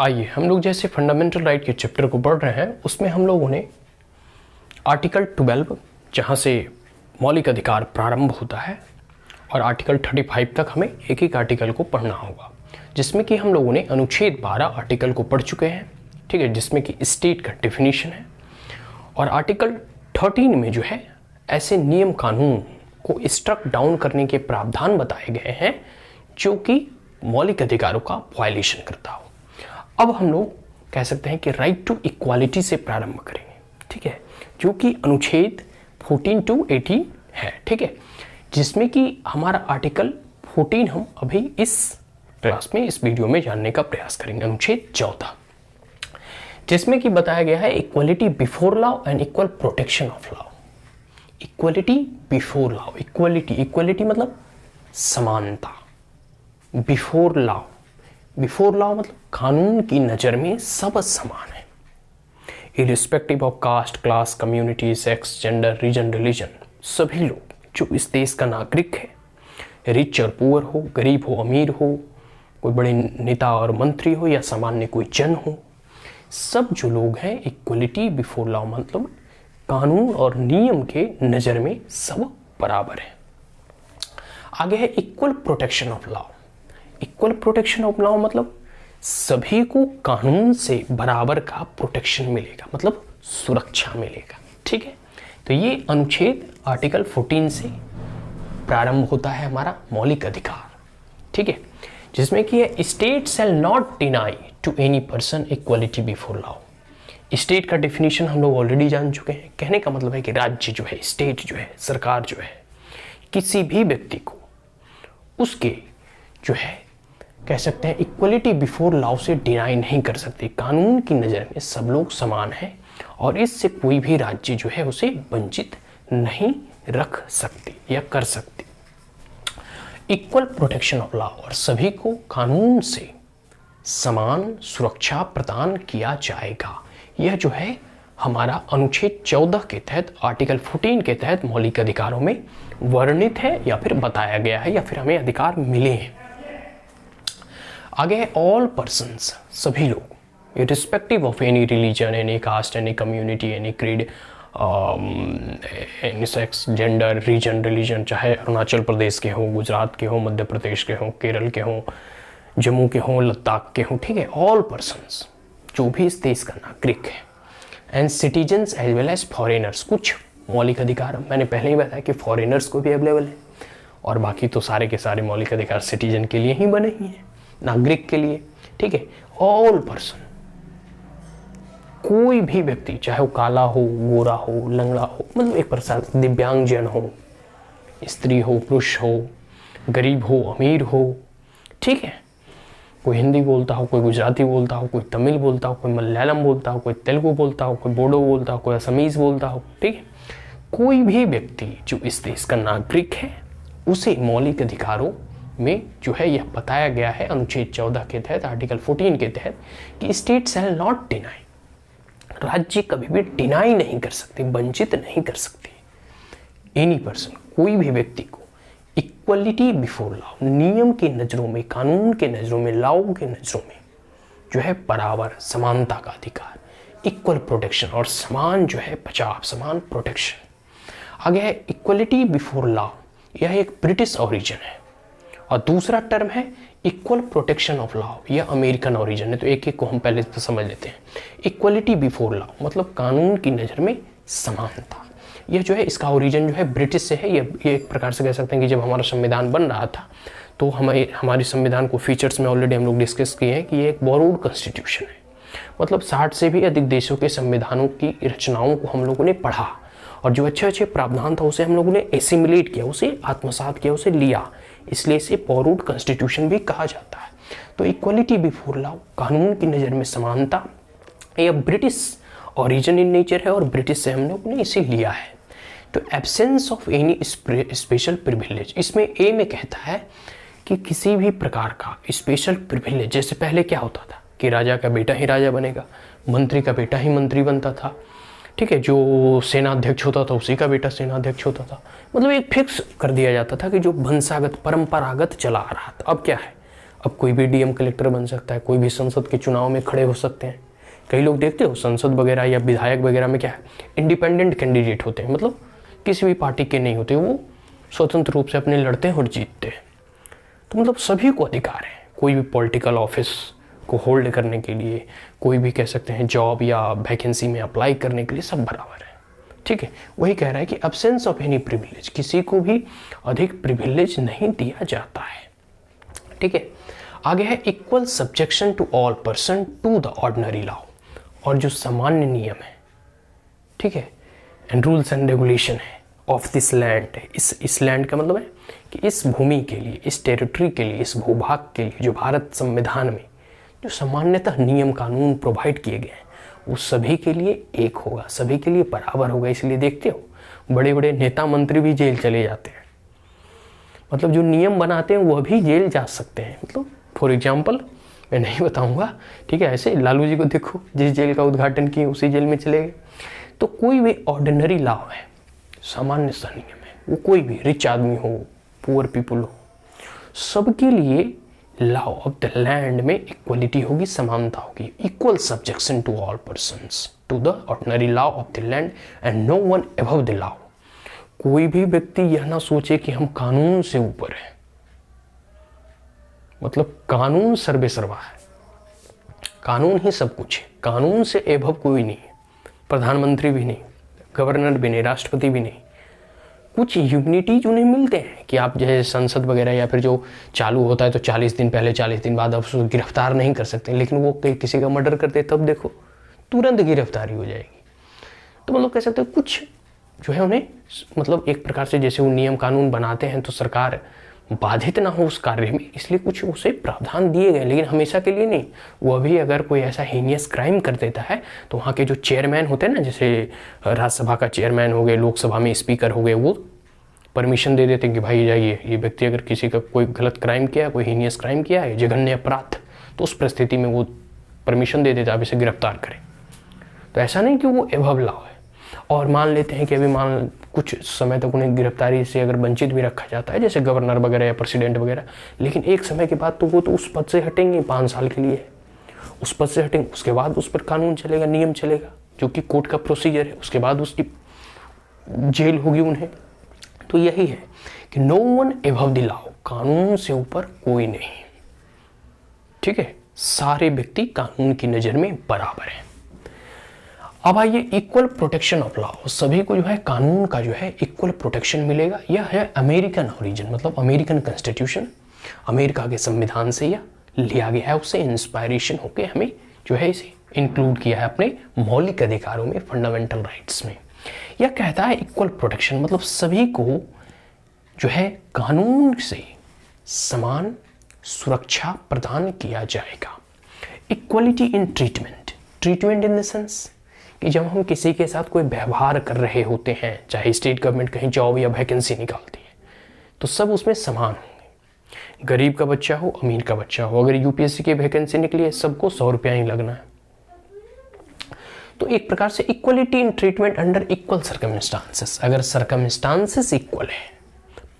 आइए हम लोग जैसे फंडामेंटल राइट के चैप्टर को पढ़ रहे हैं, उसमें हम लोगों ने आर्टिकल 12 जहाँ से मौलिक अधिकार प्रारंभ होता है और आर्टिकल 35 तक हमें एक एक आर्टिकल को पढ़ना होगा, जिसमें कि हम लोगों ने अनुच्छेद 12 आर्टिकल को पढ़ चुके हैं। ठीक है, जिसमें कि स्टेट का डेफिनेशन है। और आर्टिकल 13 में जो है ऐसे नियम कानून को स्ट्रक डाउन करने के प्रावधान बताए गए हैं जो कि मौलिक अधिकारों का वायलेशन करता हो। अब हम लोग कह सकते हैं कि राइट टू इक्वालिटी से प्रारंभ करेंगे। ठीक है, जो कि अनुच्छेद 14 to 18 है। ठीक है, जिसमें कि हमारा आर्टिकल 14 हम अभी इस क्लास में, इस वीडियो में जानने का प्रयास करेंगे। अनुच्छेद 14, जिसमें कि बताया गया है equality before law and equal protection of law. Equality before law, equality मतलब समानता। बिफोर लॉ मतलब कानून की नज़र में सब समान है, irrespective of caste, class, community, sex, gender, region, religion. सभी लोग जो इस देश का नागरिक है, रिच और पुअर हो, गरीब हो, अमीर हो, कोई बड़े नेता और मंत्री हो या सामान्य कोई जन हो, सब जो लोग हैं, इक्वलिटी बिफोर लॉ मतलब कानून और नियम के नज़र में सब बराबर है। आगे है equal protection of law. Equal protection of law मतलब सभी को कानून से बराबर का प्रोटेक्शन मिलेगा, मतलब सुरक्षा मिलेगा। ठीक है, तो ये अनुच्छेद आर्टिकल 14 से प्रारंभ होता है हमारा मौलिक अधिकार। ठीक है, जिसमें कि है state shall not deny to any person equality before law. State का डेफिनेशन हम लोग ऑलरेडी जान चुके हैं। कहने का मतलब है कि राज्य जो है, स्टेट जो है, सरकार जो है, किसी भी व्यक्ति को उसके जो है कह सकते हैं इक्वलिटी बिफोर लॉ से डिनाई नहीं कर सकती। कानून की नज़र में सब लोग समान हैं और इससे कोई भी राज्य जो है उसे वंचित नहीं रख सकती या कर सकती। इक्वल प्रोटेक्शन ऑफ लॉ, और सभी को कानून से समान सुरक्षा प्रदान किया जाएगा। यह जो है हमारा अनुच्छेद 14 के तहत, आर्टिकल 14 के तहत मौलिक अधिकारों में वर्णित है या फिर बताया गया है या फिर हमें अधिकार मिले हैं। आगे है ऑल पर्सन्स, सभी लोग, irrespective of any religion, any caste, any community, any creed, any sex, gender, region, religion, चाहे अरुणाचल प्रदेश के हों, गुजरात के हों, मध्य प्रदेश के हों, केरल के हों, जम्मू के हों, लद्दाख के हों। ठीक है, ऑल पर्सन्स जो भी इस देश का नागरिक है, and citizens as well as foreigners. कुछ मौलिक अधिकार मैंने पहले ही बताया कि फॉरेनर्स को भी अवेलेबल है, और बाकी तो सारे के सारे मौलिक अधिकार सिटीजन के लिए ही बने ही हैं, नागरिक के लिए। ठीक है, ऑल पर्सन, कोई भी व्यक्ति, चाहे वो काला हो, गोरा हो, लंगड़ा हो, मतलब एक प्रकार दिव्यांगजन हो, स्त्री हो, पुरुष हो, गरीब हो, अमीर हो। ठीक है, कोई हिंदी बोलता हो, कोई गुजराती बोलता हो, कोई तमिल बोलता हो, कोई मलयालम बोलता हो, कोई तेलुगु बोलता हो, कोई बोडो बोलता हो, कोई असमीज बोलता हो। ठीक है, कोई भी व्यक्ति जो इस देश का नागरिक है उसे मौलिक अधिकारों में जो है यह बताया गया है अनुच्छेद 14 के तहत, आर्टिकल 14 के तहत, कि स्टेट शैल नॉट डिनाई, राज्य कभी भी डिनाई नहीं कर सकते, वंचित नहीं कर सकते एनी पर्सन, कोई भी व्यक्ति को इक्वलिटी बिफोर लॉ, नियम की नज़रों में, कानून के नज़रों में, लॉ के नज़रों में जो है बराबर समानता का अधिकार, इक्वल प्रोटेक्शन, और समान जो है बचाव, समान प्रोटेक्शन। आगे है इक्वलिटी बिफोर लॉ, यह एक ब्रिटिश ओरिजिन है, और दूसरा टर्म है इक्वल प्रोटेक्शन ऑफ लॉ, यह अमेरिकन ओरिजिन है। तो एक एक को हम पहले तो समझ लेते हैं। इक्वलिटी बिफोर लॉ मतलब कानून की नज़र में समानता, यह जो है इसका ओरिजिन जो है ब्रिटिश से है। ये एक प्रकार से कह सकते हैं कि जब हमारा संविधान बन रहा था तो हमारे संविधान को फीचर्स में ऑलरेडी हम लोग डिस्कस किए हैं कि ये एक बोरोड कॉन्स्टिट्यूशन है, मतलब 60 से भी अधिक देशों के संविधानों की रचनाओं को हम लोगों ने पढ़ा, और जो अच्छे अच्छे प्रावधान था उसे हम लोगों ने एसिमिलेट किया, उसे आत्मसात किया, उसे लिया, इसलिए इसे बोरोड कॉन्स्टिट्यूशन भी कहा जाता है। तो इक्वलिटी बिफोर लॉ, कानून की नज़र में समानता, यह ब्रिटिश ओरिजिन इन नेचर है और ब्रिटिश से हम लोग ने इसे लिया है। तो absence of any special privilege, इसमें ए में कहता है कि किसी भी प्रकार का स्पेशल प्रिविलेज, जैसे पहले क्या होता था कि राजा का बेटा ही राजा बनेगा, मंत्री का बेटा ही मंत्री बनता था। ठीक है, जो सेनाध्यक्ष होता था उसी का बेटा सेनाध्यक्ष होता था, मतलब एक फिक्स कर दिया जाता था कि जो वंशागत परंपरागत चला आ रहा था। अब क्या है, अब कोई भी डीएम कलेक्टर बन सकता है, कोई भी संसद के चुनाव में खड़े हो सकते हैं। कई लोग देखते हो संसद वगैरह या विधायक वगैरह में क्या है, इंडिपेंडेंट कैंडिडेट होते हैं, मतलब किसी भी पार्टी के नहीं होते, वो स्वतंत्र रूप से अपने लड़ते हैं और जीतते हैं। तो मतलब सभी को अधिकार है कोई भी पॉलिटिकल ऑफिस को होल्ड करने के लिए, कोई भी कह सकते हैं जॉब या वैकेंसी में अप्लाई करने के लिए, सब बराबर है। ठीक है, वही कह रहा है कि एब्सेंस ऑफ एनी प्रिविलेज, किसी को भी अधिक प्रिविलेज नहीं दिया जाता है। ठीक है, आगे है equal subjection to all person to the ordinary law, और जो सामान्य नियम है, ठीक है, एंड रूल्स एंड रेगुलेशन है ऑफ दिस लैंड, इस लैंड का मतलब है कि इस भूमि के लिए, इस टेरिटरी के लिए, इस भूभाग के लिए जो भारत संविधान में जो सामान्यतः नियम कानून प्रोवाइड किए गए हैं वो सभी के लिए एक होगा, सभी के लिए बराबर होगा। इसलिए देखते हो बड़े बड़े नेता मंत्री भी जेल चले जाते हैं, मतलब जो नियम बनाते हैं वह भी जेल जा सकते हैं। मतलब फॉर एग्जाम्पल मैं नहीं बताऊंगा, ठीक है, ऐसे लालू जी को देखो, जिस जेल का उद्घाटन किए उसी जेल में चले गए। तो कोई भी ऑर्डिनरी लॉ है, सामान्य सा नियम है, वो कोई भी रिच आदमी हो, पुअर पीपल हो, सबके लिए लॉ ऑफ द लैंड में इक्वलिटी होगी, समानता होगी, equal subjection to all persons to the ordinary law of the land and no one above the law. कोई भी व्यक्ति यह ना सोचे कि हम कानून से ऊपर हैं, मतलब कानून सर्वे सर्वा है, कानून ही सब कुछ है, कानून से एभव कोई नहीं है, प्रधानमंत्री भी नहीं, गवर्नर भी नहीं, राष्ट्रपति भी नहीं। कुछ इम्यूनिटीज उन्हें मिलते हैं कि आप जैसे संसद वगैरह या फिर जो चालू होता है तो 40 दिन पहले 40 दिन बाद आप उसको गिरफ्तार नहीं कर सकते, लेकिन वो किसी का मर्डर करते तब देखो तुरंत गिरफ्तारी हो जाएगी। तो मतलब कह सकते हैं कुछ जो है उन्हें, मतलब एक प्रकार से जैसे वो नियम कानून बनाते हैं तो सरकार बाधित ना हो उस कार्य में, इसलिए कुछ उसे प्रावधान दिए गए, लेकिन हमेशा के लिए नहीं। वह भी अगर कोई ऐसा हीनियस क्राइम कर देता है तो वहाँ के जो चेयरमैन होते हैं ना, जैसे राज्यसभा का चेयरमैन हो गए, लोकसभा में स्पीकर हो गए, वो परमिशन दे देते हैं कि भाई जाइए, ये व्यक्ति अगर किसी का कोई गलत क्राइम किया है, कोई हीनियस क्राइम किया है, जघन्य अपराध, तो उस परिस्थिति में वो परमिशन दे देता है, आप इसे गिरफ्तार करें। तो ऐसा नहीं कि वो एभव लॉ है। और मान लेते हैं कि अभी कुछ समय तक उन्हें गिरफ्तारी से अगर वंचित भी रखा जाता है, जैसे गवर्नर वगैरह या प्रेसिडेंट वगैरह, लेकिन एक समय के बाद तो वो तो उस पद से हटेंगे, 5 साल के लिए उस पद से हटेंगे, उसके बाद उस पर कानून चलेगा, नियम चलेगा, जो कि कोर्ट का प्रोसीजर है, उसके बाद उसकी जेल होगी उन्हें। तो यही है कि no one above the law, कानून से ऊपर कोई नहीं। ठीक है, सारे व्यक्ति कानून की नजर में बराबर हैं। अब आइए इक्वल प्रोटेक्शन ऑफ लॉ, सभी को जो है कानून का जो है इक्वल प्रोटेक्शन मिलेगा। यह है अमेरिकन ओरिजिन, मतलब अमेरिकन कॉन्स्टिट्यूशन, अमेरिका के संविधान से यह लिया गया है, उससे इंस्पायरेशन होकर हमें जो है इसे इंक्लूड किया है अपने मौलिक अधिकारों में, फंडामेंटल राइट्स में। यह कहता है इक्वल प्रोटेक्शन, मतलब सभी को जो है कानून से समान सुरक्षा प्रदान किया जाएगा। Equality in treatment, treatment in the sense कि जब हम किसी के साथ कोई व्यवहार कर रहे होते हैं, चाहे स्टेट गवर्नमेंट कहीं जॉब या वैकेंसी निकालती है, तो सब उसमें समान होंगे। गरीब का बच्चा हो, अमीर का बच्चा हो, अगर यूपीएससी की वैकेंसी निकली है, सबको 100 रुपया ही लगना है। तो एक प्रकार से equality in treatment under equal circumstances, अगर सर्कमस्टांसेस इक्वल है,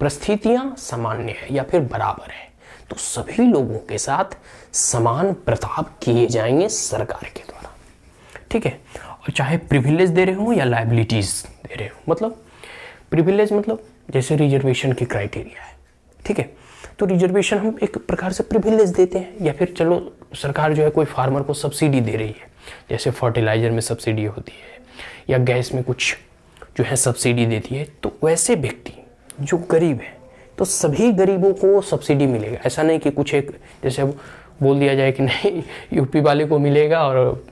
परिस्थितियां सामान्य है या फिर बराबर है, तो सभी लोगों के साथ समान बर्ताव किए जाएंगे सरकार के द्वारा। ठीक है, और चाहे प्रिविलेज दे रहे हो या लायबिलिटीज दे रहे हो, मतलब प्रिविलेज मतलब जैसे रिजर्वेशन की क्राइटेरिया है, ठीक है, तो रिजर्वेशन हम एक प्रकार से प्रिविलेज देते हैं, या फिर चलो सरकार जो है कोई फार्मर को सब्सिडी दे रही है, जैसे फर्टिलाइजर में सब्सिडी होती है या गैस में कुछ जो है सब्सिडी देती है, तो वैसे व्यक्ति जो गरीब है तो सभी गरीबों को सब्सिडी मिलेगा। ऐसा नहीं कि कुछ एक जैसे बोल दिया जाए कि नहीं यूपी वाले को मिलेगा और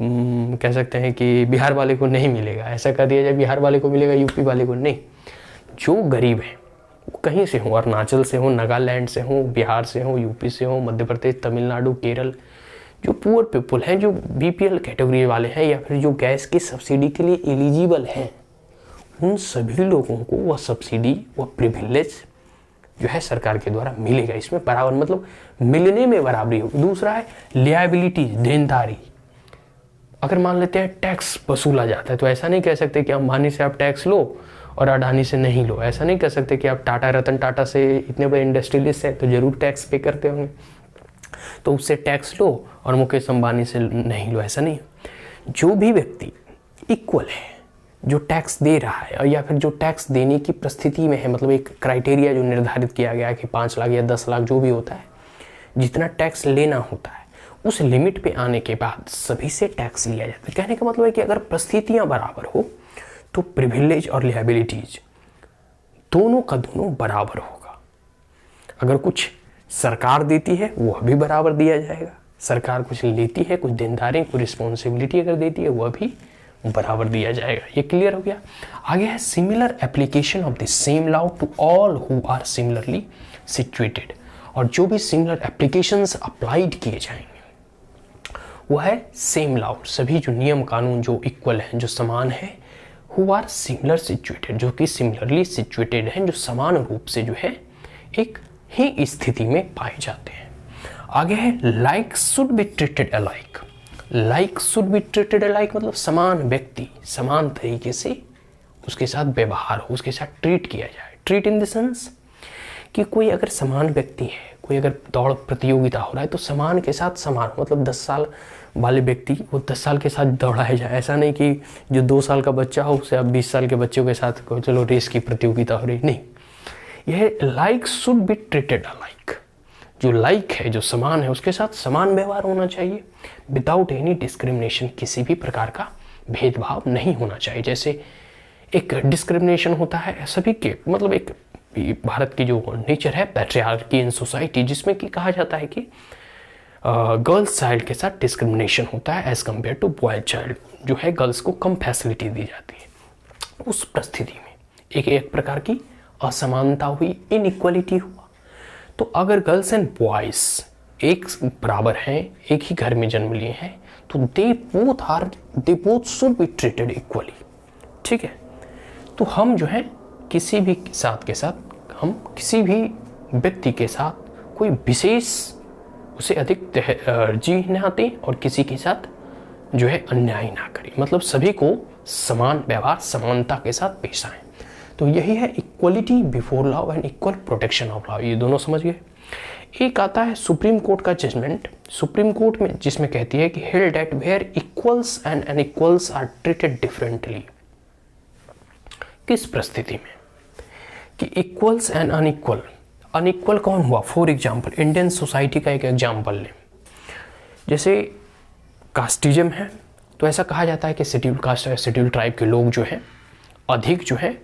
कह सकते हैं कि बिहार वाले को नहीं मिलेगा, ऐसा कर दिया जाए बिहार वाले को मिलेगा यूपी वाले को नहीं। जो गरीब है वो कहीं से हो, अरुणाचल से हो, नागालैंड से हो, बिहार से हो, यूपी से हो, मध्य प्रदेश, तमिलनाडु, केरल, जो पुअर पीपल हैं, जो बीपीएल कैटेगरी वाले हैं या फिर जो गैस की सब्सिडी के लिए एलिजिबल हैं, उन सभी लोगों को वह सब्सिडी, वह प्रिविलेज जो है सरकार के द्वारा मिलेगा। इसमें बराबर मतलब मिलने में बराबरी होगी। दूसरा है लियाबिलिटी, देनदारी। अगर मान लेते हैं टैक्स वसूला जाता है, तो ऐसा नहीं कह सकते कि अंबानी से आप टैक्स लो और अडानी से नहीं लो। ऐसा नहीं कह सकते कि आप टाटा, रतन टाटा से, इतने बड़े इंडस्ट्रियलिस्ट हैं तो जरूर टैक्स पे करते होंगे। तो उससे टैक्स लो और मुकेश अंबानी से नहीं लो, ऐसा नहीं। जो भी व्यक्ति इक्वल है, जो टैक्स दे रहा है या फिर जो टैक्स देने की परिस्थिति में है, मतलब एक क्राइटेरिया जो निर्धारित किया गया है कि 5 लाख या 10 लाख जो भी होता है, जितना टैक्स लेना होता है उस लिमिट पे आने के बाद सभी से टैक्स लिया जाता है। कहने का मतलब है कि अगर परिस्थितियां बराबर हो तो प्रिविलेज और लिएबिलिटीज दोनों का दोनों बराबर होगा। अगर कुछ सरकार देती है वह भी बराबर दिया जाएगा, सरकार कुछ लेती है, कुछ देनदारी, कुछ रिस्पॉन्सिबिलिटी अगर देती है वह भी बराबर दिया जाएगा। ये क्लियर हो गया। आगे है similar application of the same law to all who are similarly situated. और जो भी सिमिलर एप्लीकेशंस अप्लाइड किए जाएंगे वह है सेम लॉ, सभी जो नियम कानून जो इक्वल हैं, जो समान है, हु आर सिमिलर सिचुएटेड, जो कि सिमिलरली सिचुएटेड हैं, जो समान रूप से जो है एक ही स्थिति में पाए जाते हैं। आगे है like should be treated alike. Like should be treated alike मतलब समान व्यक्ति समान तरीके से उसके साथ व्यवहार हो, उसके साथ ट्रीट किया जाए। ट्रीट इन द सेंस कि कोई अगर समान व्यक्ति है, कोई अगर दौड़ प्रतियोगिता हो रहा है तो समान के साथ समान, मतलब 10 साल वाले व्यक्ति वो 10 साल के साथ दौड़ाया जाए। ऐसा नहीं कि जो 2 साल का बच्चा हो उसे अब 20 साल के बच्चों के साथ चलो रेस की प्रतियोगिता हो रही, नहीं। यह like should be treated alike, जो लाइक है, जो समान है, उसके साथ समान व्यवहार होना चाहिए, विदाउट एनी डिस्क्रिमिनेशन, किसी भी प्रकार का भेदभाव नहीं होना चाहिए। जैसे एक डिस्क्रिमिनेशन होता है सभी के, मतलब एक भारत की जो नेचर है पैट्रियार्की इन सोसाइटी, जिसमें कि कहा जाता है कि गर्ल्स चाइल्ड के साथ डिस्क्रिमिनेशन होता है as compare to boy child, जो है गर्ल्स को कम फैसिलिटी दी जाती है। उस परिस्थिति में एक प्रकार की असमानता हुई, इनइक्वालिटी हुआ। तो अगर गर्ल्स एंड बॉयज एक बराबर हैं, एक ही घर में जन्म लिए हैं, तो they both should be treated equally. ठीक है, तो हम जो है किसी भी के साथ हम किसी भी व्यक्ति के साथ कोई विशेष उसे अधिक तरजीह ना दें और किसी के साथ जो है अन्याय ना करें, मतलब सभी को समान व्यवहार समानता के साथ पेश आए। तो यही है equality before law and equal protection of law, ये दोनों समझ गए। एक आता है सुप्रीम कोर्ट का जजमेंट, सुप्रीम कोर्ट में, जिसमें कहती है कि held that where equals and unequals are treated differently. किस परिस्थिति में कि इक्वल्स एंड अनइक्वल, अनइक्वल कौन हुआ? फॉर एग्जाम्पल इंडियन सोसाइटी का एक एग्जाम्पल लें, जैसे कास्टिज्म है, तो ऐसा कहा जाता है कि शेड्यूल कास्ट और शेड्यूल ट्राइब के लोग जो हैं अधिक जो है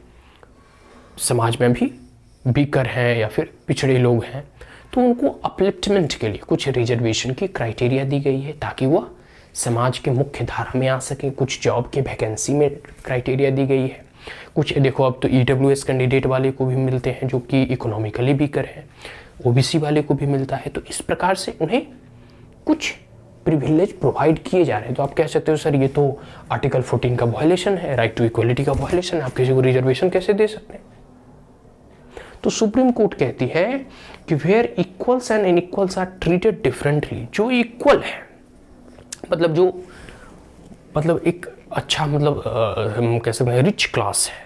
समाज में भी वीकर हैं या फिर पिछड़े लोग हैं, तो उनको अपलिफ्टमेंट के लिए कुछ रिजर्वेशन की क्राइटेरिया दी गई है ताकि वह समाज के मुख्य धारा में आ सके। कुछ जॉब के वैकेंसी में क्राइटेरिया दी गई है। कुछ देखो अब तो EWS कैंडिडेट वाले को भी मिलते हैं जो कि इकोनॉमिकली वीकर है, OBC वाले को भी मिलता है। तो इस प्रकार से उन्हें कुछ प्रिविलेज प्रोवाइड किए जा रहे हैं। तो आप कह सकते हो सर ये तो आर्टिकल 14 का वायलेशन है, राइट टू इक्वलिटी का वायलेशन है, आप किसी को रिजर्वेशन कैसे दे सकते हैं? तो सुप्रीम कोर्ट कहती है कि where equals and unequals are treated differently, जो इक्वल है मतलब एक अच्छा हम कह सकते हैं रिच क्लास है,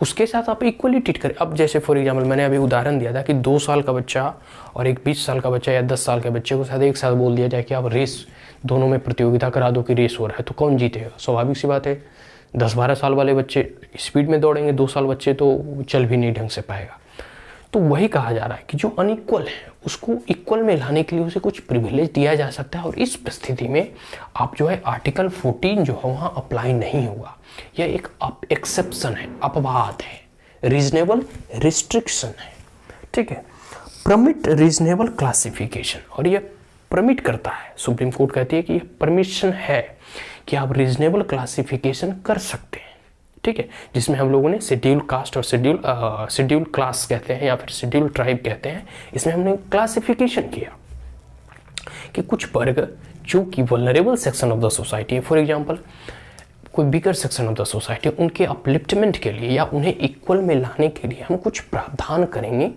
उसके साथ आप इक्वली ट्रीट करें। अब जैसे फॉर एग्जाम्पल मैंने अभी उदाहरण दिया था कि 2 साल का बच्चा और एक 20 साल का बच्चा या 10 साल के बच्चे को साथ एक साथ बोल दिया जाए कि आप रेस दोनों में प्रतियोगिता करा दो कि रेस हो रहा है, तो कौन जीतेगा? स्वाभाविक सी बात है 10-12 साल वाले बच्चे स्पीड में दौड़ेंगे, 2 साल बच्चे तो चल भी नहीं ढंग से पाएगा। तो वही कहा जा रहा है कि जो अनइक्वल है उसको इक्वल में लाने के लिए उसे कुछ प्रिविलेज दिया जा सकता है। और इस स्थिति में आप जो है आर्टिकल 14 जो है वहाँ अप्लाई नहीं होगा। यह एक एक्सेप्शन है, अपवाद है, रीजनेबल रिस्ट्रिक्शन है। ठीक है, परमिट रीजनेबल क्लासिफिकेशन, और यह परमिट करता है, सुप्रीम कोर्ट कहती है कि यह परमिशन है कि आप रीजनेबल क्लासिफिकेशन कर सकते हैं। ठीक है, जिसमें हम लोगों ने शेड्यूल कास्ट और शेड्यूल क्लास कहते हैं या फिर शेड्यूल ट्राइब कहते हैं, इसमें हमने क्लासिफिकेशन किया कि कुछ वर्ग जो कि vulnerable section of the society है, फॉर एग्जांपल कोई बिगर सेक्शन ऑफ द सोसाइटी, उनके अपलिफ्टमेंट के लिए या उन्हें इक्वल में लाने के लिए हम कुछ प्रावधान करेंगे,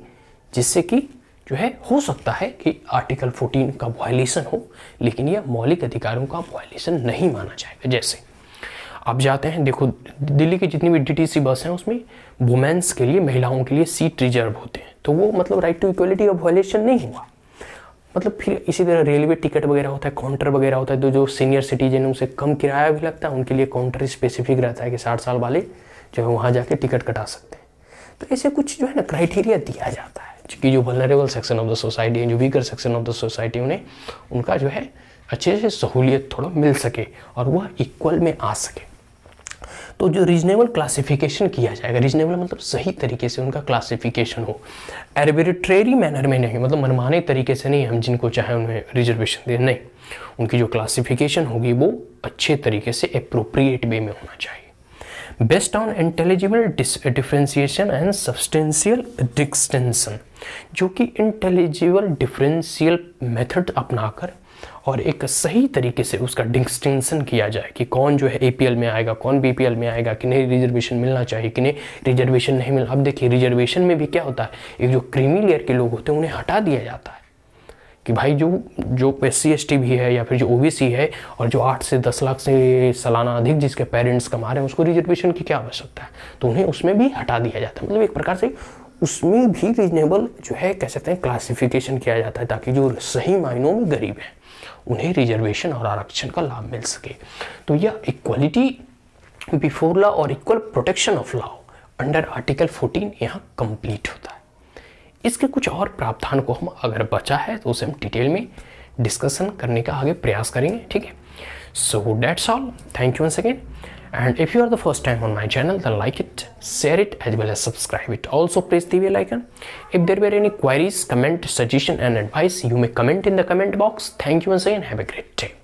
जिससे कि जो है हो सकता है कि आर्टिकल 14 का वायलेशन हो, लेकिन यह मौलिक अधिकारों का वायलेशन नहीं माना जाएगा। जैसे आप जाते हैं, देखो दिल्ली की जितनी भी DTC बस हैं उसमें वुमेन्स के लिए, महिलाओं के लिए सीट रिजर्व होते हैं, तो वो मतलब राइट टू इक्वलिटी का वायलेशन नहीं हुआ। मतलब फिर इसी तरह रेलवे टिकट वगैरह होता है, काउंटर वगैरह होता है, तो जो सीनियर सिटीजन है उनसे कम किराया भी लगता है, उनके लिए काउंटर स्पेसिफिक रहता है कि 60 साल वाले जो है वहाँ जाके टिकट कटा सकते हैं। तो ऐसे कुछ जो है ना क्राइटेरिया दिया जाता है कि जो vulnerable section of the society है, जो weaker section of the society, उन्हें उनका जो है अच्छे से सहूलियत थोड़ा मिल सके और वह इक्वल में आ सके। तो जो रीजनेबल क्लासिफिकेशन किया जाएगा, रीजनेबल मतलब सही तरीके से उनका क्लासिफिकेशन हो, एर्बिट्रेरी मैनर में नहीं, मतलब मनमाने तरीके से नहीं हम जिनको चाहे उन्हें रिजर्वेशन दें, नहीं, उनकी जो क्लासिफिकेशन होगी वो अच्छे तरीके से एप्रोप्रिएट वे में होना चाहिए। Based on intelligible differentiation and substantial distinction, जो कि इंटेलिजिबल डिफरेंशियल मेथड अपनाकर और एक सही तरीके से उसका डिस्टिंक्शन किया जाए कि कौन जो है एपीएल में आएगा, कौन बीपीएल में आएगा, किन्हें रिजर्वेशन मिलना चाहिए, किन्हें रिजर्वेशन नहीं मिलना। अब देखिए रिजर्वेशन में भी क्या होता है, एक जो क्रीमी लेयर के लोग होते हैं उन्हें हटा दिया जाता है कि भाई जो SC ST भी है या फिर जो OBC है और जो 8 से 10 लाख से सालाना अधिक जिसके पेरेंट्स कमा रहे हैं उसको रिजर्वेशन की क्या आवश्यकता है, तो उन्हें उसमें भी हटा दिया जाता है। मतलब एक प्रकार से उसमें भी रीजनेबल जो है कह सकते हैं क्लासिफिकेशन किया जाता है ताकि जो सही मायनों में गरीब हैं उन्हें रिजर्वेशन और आरक्षण का लाभ मिल सके। तो यह इक्वलिटी बिफोर लॉ और equal protection of law under article 14 यहाँ कंप्लीट होता है। इसके कुछ और प्रावधान को हम अगर बचा है तो उसे हम डिटेल में डिस्कशन करने का आगे प्रयास करेंगे, ठीक है। So that's all, thank you once again, and if you are the first time on my channel then like it, share it as well as subscribe it. Also press the bell icon. If there were any queries, comment, suggestion and advice, you may comment in the comment box. Thank you once again, have a great day.